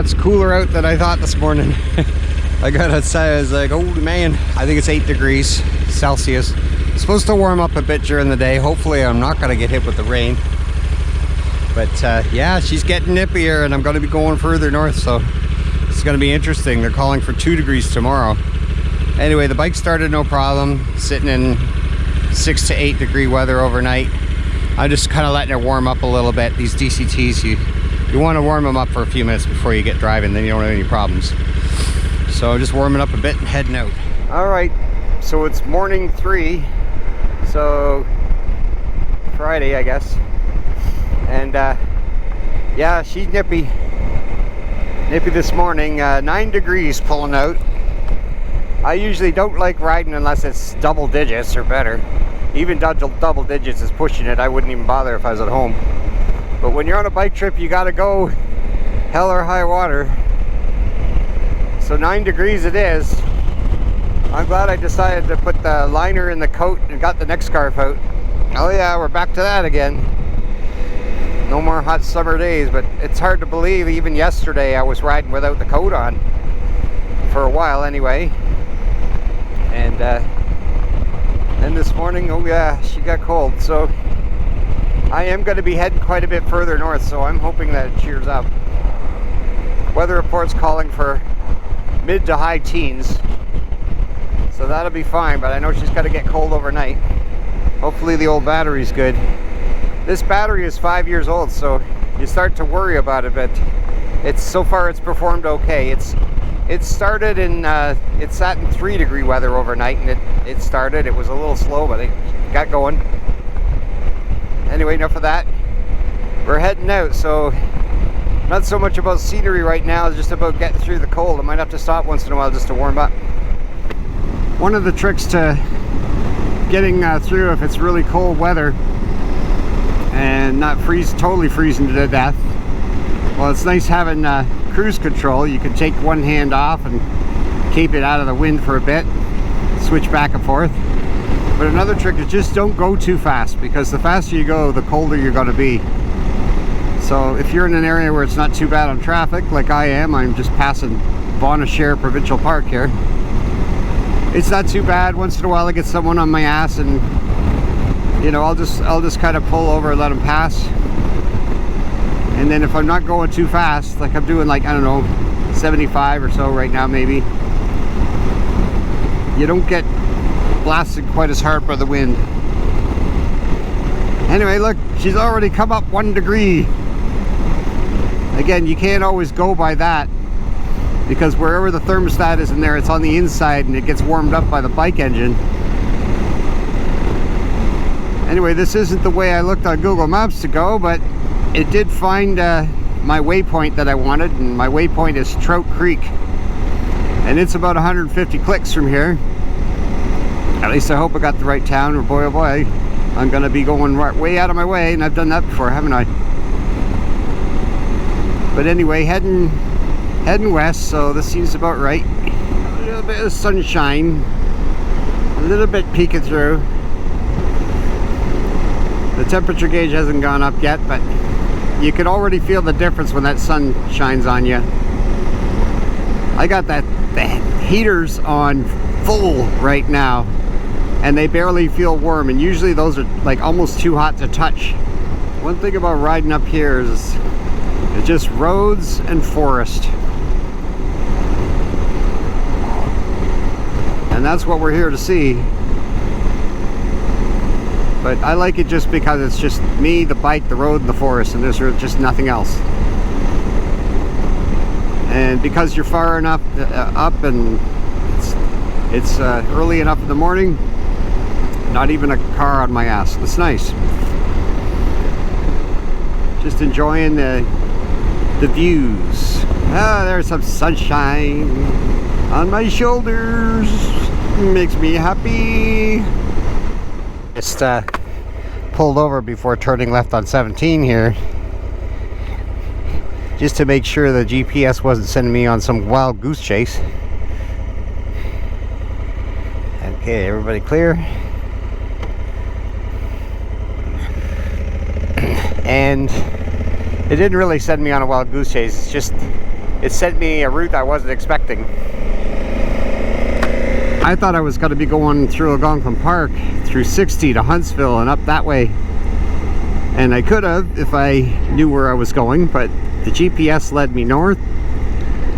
Yeah, it's cooler out than I thought this morning. I got outside, I was like, oh man, I think it's 8 degrees Celsius. It's supposed to warm up a bit during the day. Hopefully I'm not gonna get hit with the rain. But yeah, she's getting nippier and I'm gonna be going further north, so it's gonna be interesting. They're calling for 2 degrees tomorrow. Anyway, the bike started no problem, sitting in 6 to 8 degree weather overnight. I'm just kind of letting it warm up a little bit. These DCTs, you want to warm them up for a few minutes before you get driving, then you don't have any problems. So just warming up a bit and heading out. All right, so it's morning 3, so Friday, I guess. And yeah, she's nippy this morning. 9 degrees pulling out. I usually don't like riding unless it's double digits or better. Even double digits is pushing it. I wouldn't even bother if I was at home. But when you're on a bike trip, you gotta go hell or high water. So 9 degrees it is. I'm glad I decided to put the liner in the coat and got the neck scarf out. Oh yeah, we're back to that again. No more hot summer days, but it's hard to believe even yesterday I was riding without the coat on. For a while anyway. And then this morning, oh yeah, she got cold. So I am going to be heading quite a bit further north, so I'm hoping that it cheers up. Weather report's calling for mid to high teens, so that'll be fine, but I know she's got to get cold overnight. Hopefully the old battery's good. This battery is 5 years old, so you start to worry about it, but so far it's performed okay. It started in, it sat in 3 degree weather overnight, and it started. It was a little slow, but it got going. Anyway, enough of that. We're heading out, so not so much about scenery right now, it's just about getting through the cold. I might have to stop once in a while just to warm up. One of the tricks to getting through if it's really cold weather and not totally freezing to death, well, it's nice having cruise control. You can take one hand off and keep it out of the wind for a bit, switch back and forth. But another trick is just don't go too fast, because the faster you go, the colder you're going to be. So if you're in an area where it's not too bad on traffic, like I am, I'm just passing Bonnechere Provincial Park here. It's not too bad. Once in a while I get someone on my ass, and you know, I'll just kind of pull over and let them pass. And then if I'm not going too fast, like I'm doing, like, I don't know, 75 or so right now maybe, you don't get blasted quite as hard by the wind. Anyway, look, she's already come up 1 degree. Again, you can't always go by that, because wherever the thermostat is in there, it's on the inside and it gets warmed up by the bike engine. Anyway, this isn't the way I looked on Google Maps to go, but it did find my waypoint that I wanted, and my waypoint is Trout Creek, and it's about 150 clicks from here. At least I hope I got the right town, or boy oh boy, I'm gonna be going way out of my way, and I've done that before, haven't I? But anyway, heading west, so this seems about right. A little bit of sunshine, a little bit peeking through. The temperature gauge hasn't gone up yet, but you can already feel the difference when that sun shines on you. I got the heaters on full right now, and they barely feel warm, and usually those are like almost too hot to touch. One thing about riding up here is it's just roads and forest, and that's what we're here to see. But I like it just because it's just me, the bike, the road, and the forest, and there's just nothing else. And because you're far enough up, and it's early enough in the morning, not even a car on my ass. It's nice. Just enjoying the views. Ah, there's some sunshine on my shoulders. Makes me happy. Just pulled over before turning left on 17 here, just to make sure the GPS wasn't sending me on some wild goose chase. Okay, everybody clear? And it didn't really send me on a wild goose chase. It's just it sent me a route I wasn't expecting. I thought I was going to be going through Algonquin Park, through 60 to Huntsville and up that way. And I could have if I knew where I was going, but the GPS led me north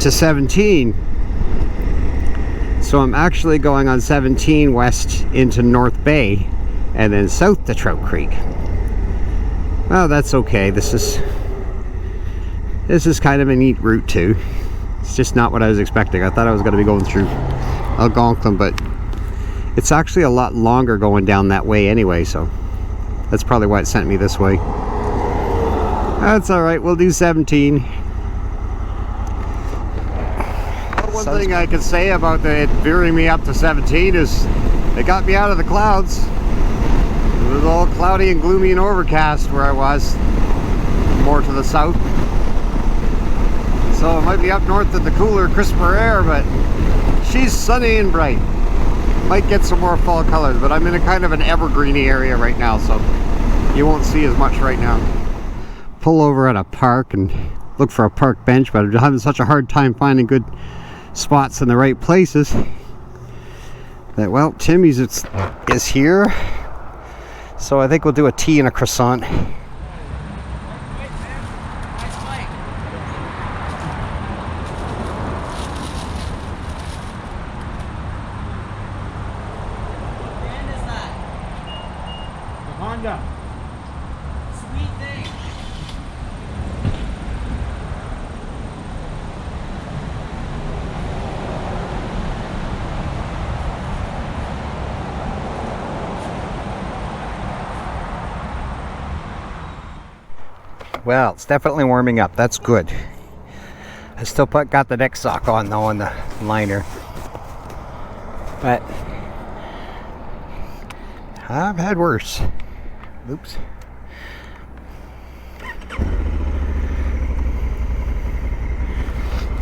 to 17. So I'm actually going on 17 west into North Bay and then south to Trout Creek. Well, that's okay. This is kind of a neat route too. It's just not what I was expecting. I thought I was going to be going through Algonquin, but it's actually a lot longer going down that way anyway, so that's probably why it sent me this way. That's alright, we'll do 17. One thing I can say about it veering me up to 17 is it got me out of the clouds. It was all cloudy and gloomy and overcast where I was, more to the south. So it might be up north at the cooler, crisper air, but she's sunny and bright. Might get some more fall colors, but I'm in a kind of an evergreeny area right now, so you won't see as much right now. Pull over at a park and look for a park bench, but I'm having such a hard time finding good spots in the right places that, well, Timmy's is here, so I think we'll do a tea and a croissant. Honda. Sweet thing. Well, it's definitely warming up. That's good. I still got the neck sock on though on the liner, but I've had worse. Oops.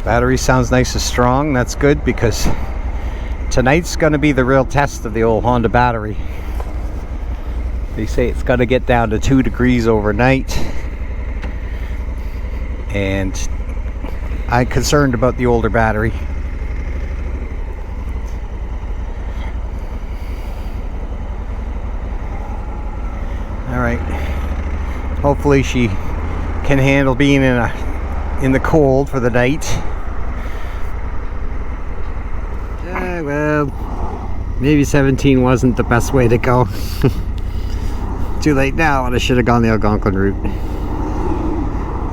Battery sounds nice and strong. That's good, because tonight's going to be the real test of the old Honda battery. They say it's going to get down to 2 degrees overnight, and I'm concerned about the older battery. Alright, hopefully she can handle being in the cold for the night. Well, maybe 17 wasn't the best way to go. Too late now, and I should have gone the Algonquin route.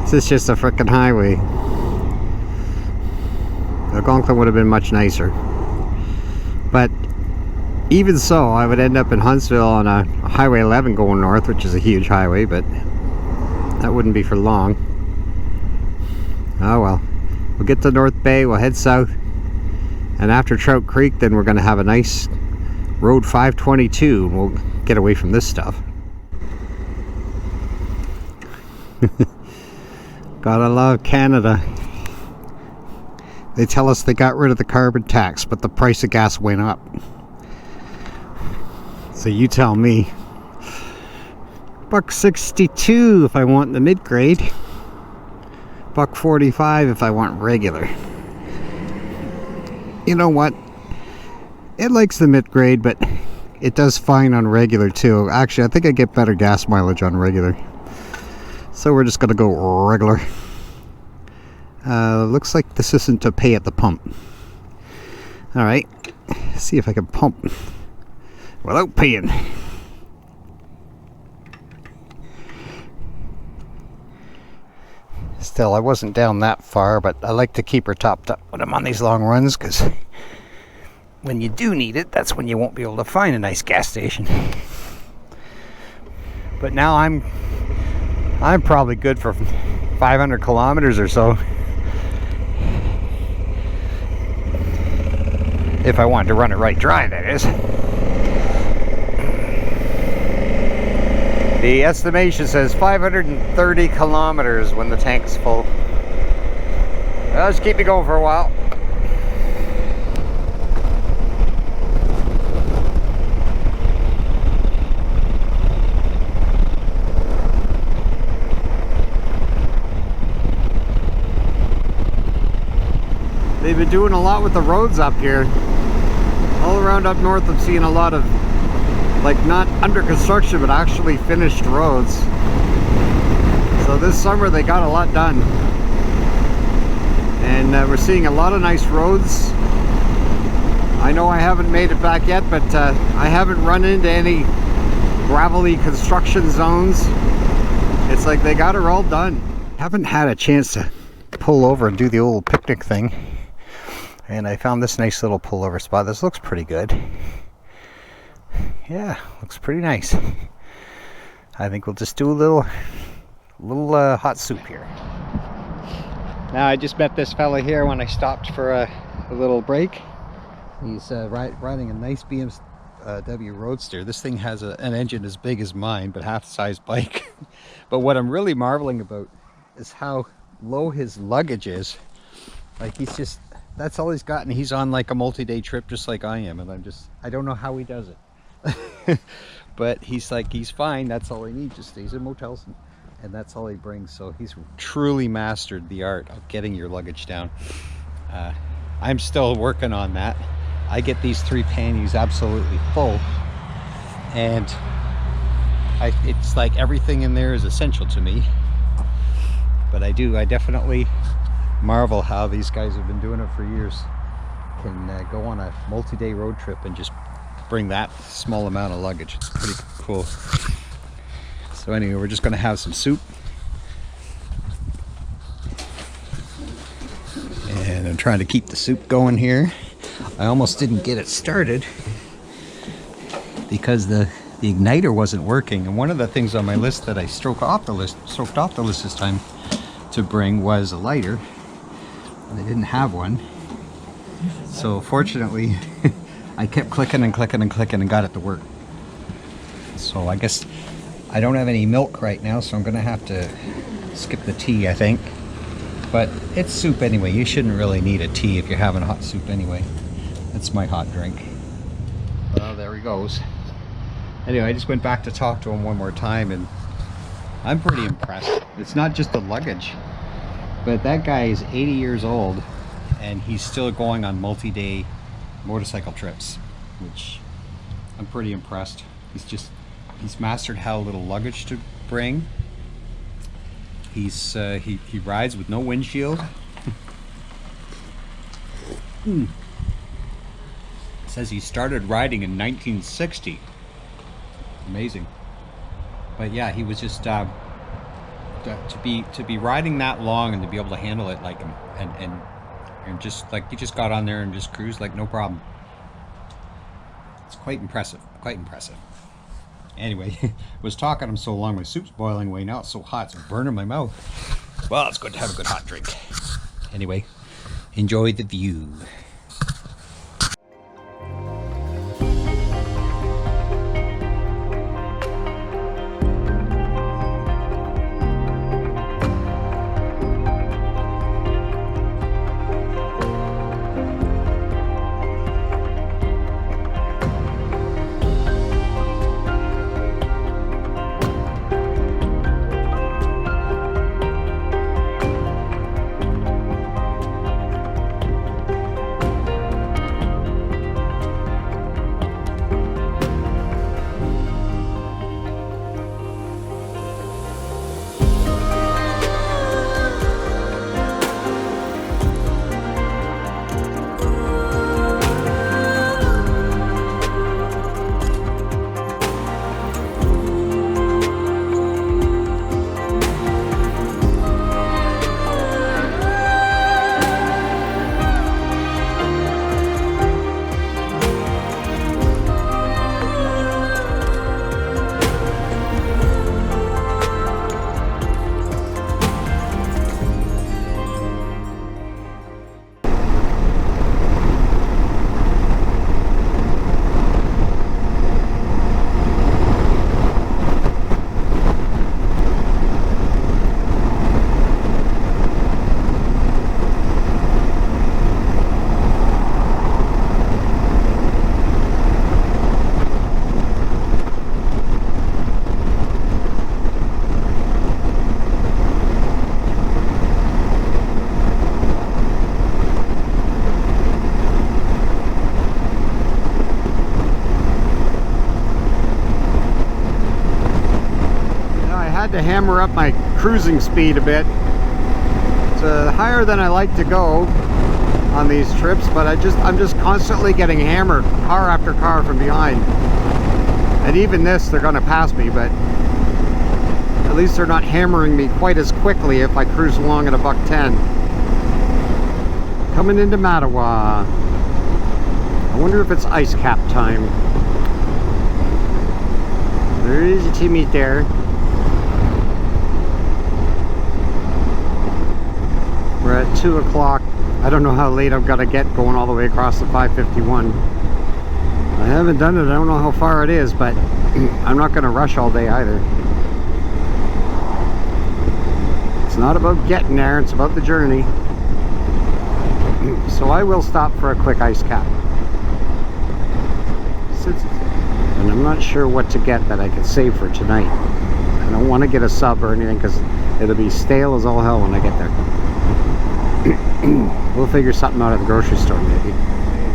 This is just a frickin' highway. Algonquin would have been much nicer. But even so, I would end up in Huntsville on a Highway 11 going north, which is a huge highway, but that wouldn't be for long. Oh well. We'll get to North Bay, we'll head south, and after Trout Creek, then we're going to have a nice Road 522, and we'll get away from this stuff. Gotta love Canada. They tell us they got rid of the carbon tax, but the price of gas went up. So you tell me. $1.62 if I want the mid-grade. $1.45 if I want regular. You know what? It likes the mid-grade, but it does fine on regular too. Actually, I think I get better gas mileage on regular. So we're just gonna go regular. Looks like this isn't to pay at the pump. Alright, see if I can pump without paying. Still, I wasn't down that far, but I like to keep her topped up when I'm on these long runs, because when you do need it, that's when you won't be able to find a nice gas station. But now I'm probably good for 500 kilometers or so. If I wanted to run it right dry, that is. The estimation says 530 kilometers when the tank's full. Well, just keep me going for a while. they've been doing a lot with the roads up here. All around up north, I'm seeing a lot of, like, not under construction, but actually finished roads. So this summer they got a lot done. And we're seeing a lot of nice roads. I know I haven't made it back yet, but I haven't run into any gravelly construction zones. It's like they got her all done. Haven't had a chance to pull over and do the old picnic thing. And I found this nice little pullover spot. This looks pretty good. Yeah, looks pretty nice. I think we'll just do a little hot soup here. Now I just met this fella here when I stopped for a little break. He's riding a nice BMW Roadster. This thing has an engine as big as mine, but half the size bike. But what I'm really marveling about is how low his luggage is. Like, he's just, that's all he's got, and he's on like a multi-day trip just like I am, and I don't know how he does it. But he's like, he's fine, that's all he needs, just stays in motels and that's all he brings. So he's truly mastered the art of getting your luggage down. I'm still working on that. I get these 3 panniers absolutely full, and it's like everything in there is essential to me. But I definitely marvel how these guys have been doing it for years. Can go on a multi-day road trip and just bring that small amount of luggage. It's pretty cool. So anyway, we're just going to have some soup. And I'm trying to keep the soup going here. I almost didn't get it started because the igniter wasn't working. And one of the things on my list that I stroked off the list this time to bring was a lighter. And I didn't have one. So fortunately, I kept clicking and clicking and clicking and got it to work. So I guess I don't have any milk right now, so I'm gonna have to skip the tea, I think. But it's soup anyway. You shouldn't really need a tea if you're having hot soup anyway. That's my hot drink. Well, there he goes. Anyway, I just went back to talk to him one more time, and I'm pretty impressed. It's not just the luggage, but that guy is 80 years old and he's still going on multi-day motorcycle trips, which I'm pretty impressed. He's mastered how little luggage to bring. He rides with no windshield. Says he started riding in 1960. Amazing. But yeah, he was just to be riding that long and to be able to handle it like and just like he just got on there and just cruised like no problem. It's quite impressive. Quite impressive. Anyway, was talking to him so long, my soup's boiling away. Now it's so hot, it's burning my mouth. Well, it's good to have a good hot drink. Anyway, enjoy the view. to hammer up my cruising speed a bit. It's higher than I like to go on these trips, but I'm just constantly getting hammered, car after car from behind. And even this, they're gonna pass me, but at least they're not hammering me quite as quickly if I cruise along at a $110. Coming into Mattawa. I wonder if it's ice cap time. There is a teammate there. We're at 2 o'clock. I don't know how late I've got to get going all the way across the 551. I haven't done it. I don't know how far it is, but I'm not going to rush all day either. It's not about getting there, it's about the journey. So I will stop for a quick ice cap. And I'm not sure what to get that I could save for tonight. I don't want to get a sub or anything because it'll be stale as all hell when I get there. We'll figure something out at the grocery store maybe.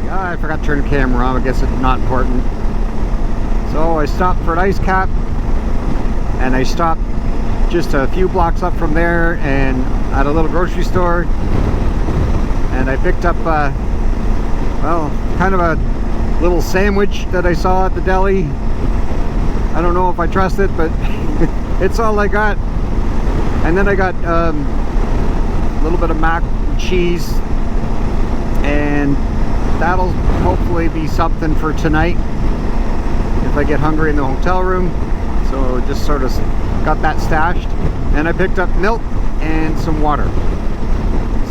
I forgot to turn the camera on. I guess it's not important. So I stopped for an ice cap, and I stopped just a few blocks up from there and at a little grocery store, and I picked up well, kind of a little sandwich that I saw at the deli. I don't know if I trust it, but it's all I got. And then I got a little bit of mac and cheese, and that'll hopefully be something for tonight if I get hungry in the hotel room. So just sort of got that stashed, and I picked up milk and some water,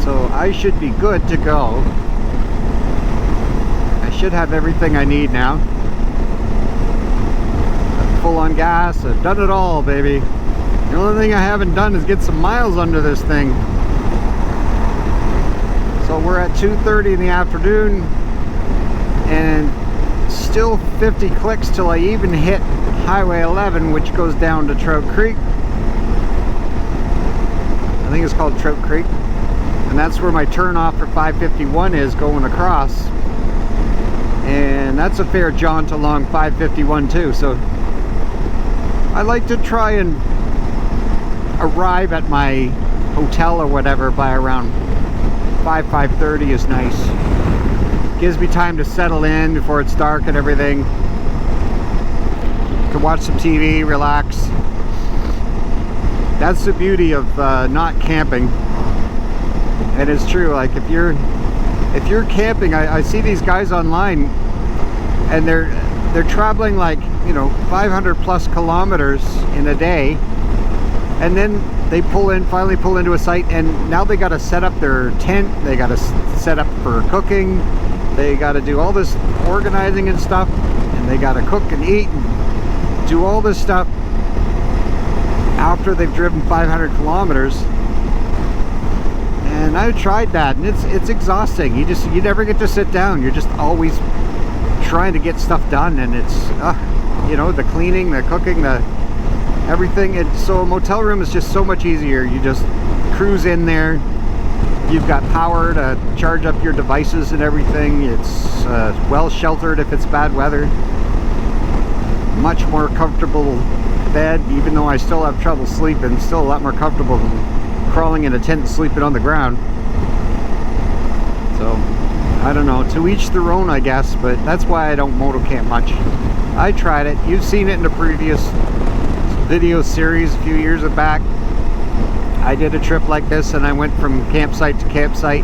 so I should be good to go. I should have everything I need now. I'm full on gas. I've done it all, baby. The only thing I haven't done is get some miles under this thing. So we're at 2:30 in the afternoon, and still 50 clicks till I even hit Highway 11, which goes down to Trout Creek. I think it's called Trout Creek, and that's where my turn off for 551 is, going across. And that's a fair jaunt along 551 too, so I like to try and arrive at my hotel or whatever by around 5:30 is nice. Gives me time to settle in before it's dark and everything. To watch some TV, relax. That's the beauty of not camping. And it's true, like if you're camping, I see these guys online, and they're traveling like, you know, 500 plus kilometers in a day, and then they finally pull into a site, and now they got to set up their tent, they got to set up for cooking, they got to do all this organizing and stuff, and they got to cook and eat and do all this stuff after they've driven 500 kilometers. And I tried that, and it's exhausting. You never get to sit down. You're just always trying to get stuff done, and it's you know, the cleaning, the cooking, the everything. So a motel room is just so much easier. You just cruise in there. You've got power to charge up your devices and everything. It's well sheltered if it's bad weather. Much more comfortable bed, even though I still have trouble sleeping. Still a lot more comfortable than crawling in a tent and sleeping on the ground. So I don't know, to each their own, I guess, but that's why I don't moto camp much. I tried it. You've seen it in a previous video series a few years back. I did a trip like this, and I went from campsite to campsite.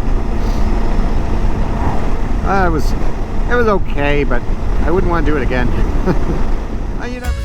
It was okay, but I wouldn't want to do it again. You never